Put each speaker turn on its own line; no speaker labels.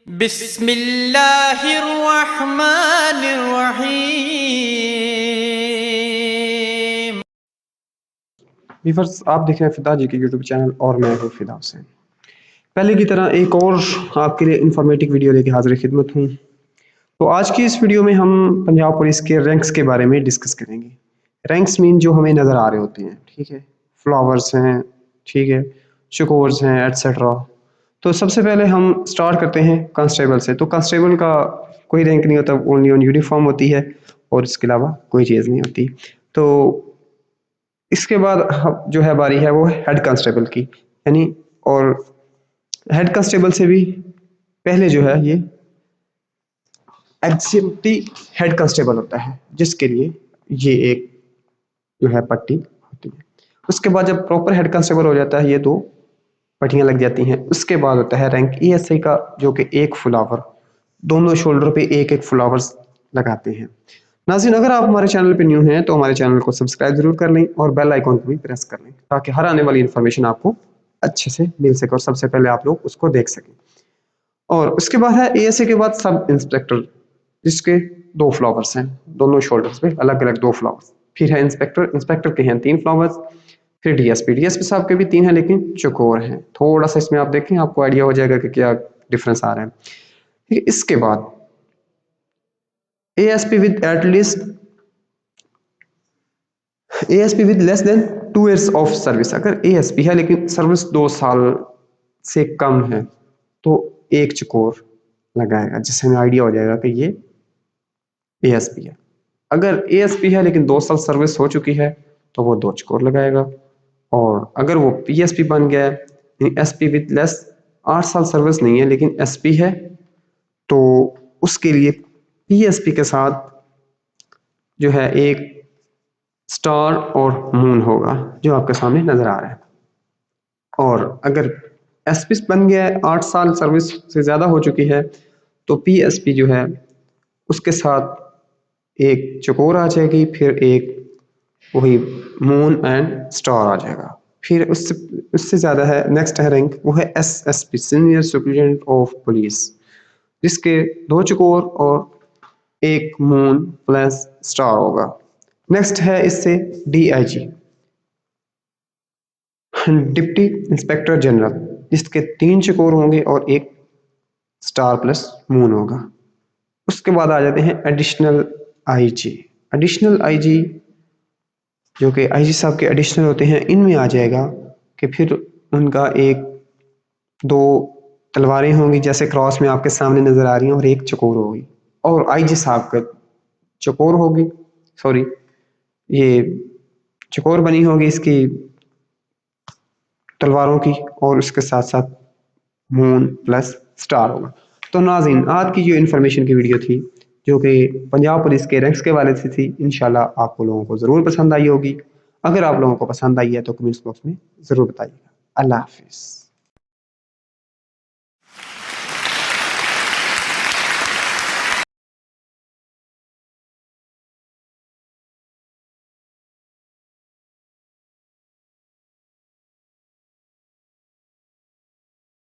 बिस्मिल्लाहिर्रहमानिर्रहीम।
व्यूअर्स, आप देख रहे हैं फिदा जी के यूट्यूब चैनल और मैं हूँ फिदा हुसैन। पहले की तरह एक और आपके लिए इंफॉर्मेटिव वीडियो लेके हाजिर खिदमत हूँ। तो आज की इस वीडियो में हम पंजाब पुलिस के रैंक्स के बारे में डिस्कस करेंगे। रैंक्स मीन जो हमें नज़र आ रहे होते हैं, ठीक है, फ्लावर्स हैं, ठीक है, चकोर्स हैं, एट्सेट्रा। तो सबसे पहले हम स्टार्ट करते हैं कांस्टेबल से। तो कांस्टेबल का कोई रैंक नहीं होता, ओनली ऑन यूनिफॉर्म होती है और इसके अलावा कोई चीज़ नहीं होती। तो इसके बाद जो है बारी है वो हेड कांस्टेबल की, यानी और हेड कांस्टेबल से भी पहले जो है ये एग्जीक्यूटिव हेड कांस्टेबल होता है, जिसके लिए ये एक जो है पट्टी होती है। उसके बाद जब प्रॉपर हेड कांस्टेबल हो जाता है, ये दो पट्टियां लग जाती हैं। उसके बाद होता है रैंक एएसआई का, जो कि एक फ्लावर, दोनों शोल्डर पे एक एक फ्लावर्स लगाते हैं। नाज़रीन, अगर आप हमारे चैनल पे न्यू हैं तो हमारे चैनल को सब्सक्राइब जरूर कर लें और बेल आइकॉन को भी प्रेस कर लें, ताकि हर आने वाली इन्फॉर्मेशन आपको अच्छे से मिल सके और सबसे पहले आप लोग उसको देख सकें। और उसके बाद है एएसए के बाद सब इंस्पेक्टर, जिसके दो फ्लावर्स हैं, दोनों शोल्डर्स पे अलग अलग दो फ्लावर्स। फिर है इंस्पेक्टर, इंस्पेक्टर के हैं तीन फ्लावर्स। फिर डीएसपी, डीएसपी साहब के भी तीन है लेकिन चौकोर हैं। थोड़ा सा इसमें आप देखें, आपको आइडिया हो जाएगा कि क्या डिफरेंस आ रहा है। ठीक है, इसके बाद ASP with at least ASP with less than 2 years of service. अगर एएसपी है लेकिन सर्विस 2 साल से कम है तो एक चकोर लगाएगा, जिससे हमें आइडिया हो जाएगा कि ये एएसपी है। अगर एएसपी है लेकिन 2 साल सर्विस हो चुकी है तो वो 2 चकोर लगाएगा। और अगर वो पीएसपी बन गया है, एसपी विद लेस 8 साल सर्विस नहीं है लेकिन एसपी है, तो उसके लिए पीएसपी के साथ जो है एक स्टार और मून होगा, जो आपके सामने नजर आ रहा है। और अगर एसपी बन गया है, 8 साल सर्विस से ज़्यादा हो चुकी है, तो पीएसपी जो है उसके साथ एक चकोर आ जाएगी, फिर एक वही मून एंड स्टार आ जाएगा। फिर उससे उससे ज़्यादा है, नेक्स्ट है रैंक, वो है SSP, senior superintendent of police, जिसके 2 चकोर और एक मून प्लस स्टार होगा। नेक्स्ट है इससे डीआईजी, डिप्टी इंस्पेक्टर जनरल, जिसके 3 चकोर होंगे और एक स्टार प्लस मून होगा। उसके बाद आ जाते हैं एडिशनल आईजी। एडिशनल आईजी जो कि आईजी साहब के एडिशनल होते हैं, इनमें आ जाएगा कि फिर उनका एक दो तलवारें होंगी जैसे क्रॉस में आपके सामने नजर आ रही हैं, और एक चकोर होगी। और आईजी साहब का चकोर होगी, सॉरी, ये चकोर बनी होगी इसकी तलवारों की, और उसके साथ साथ मून प्लस स्टार होगा। तो नाज़रीन, आज की जो इन्फॉर्मेशन की वीडियो थी, जो कि पंजाब पुलिस के रैंक्स के बारे से थी, इंशाल्लाह आपको लोगों को ज़रूर पसंद आई होगी। अगर आप लोगों को पसंद आई है तो कमेंट्स बॉक्स में ज़रूर बताइएगा। अल्लाह हाफिज़।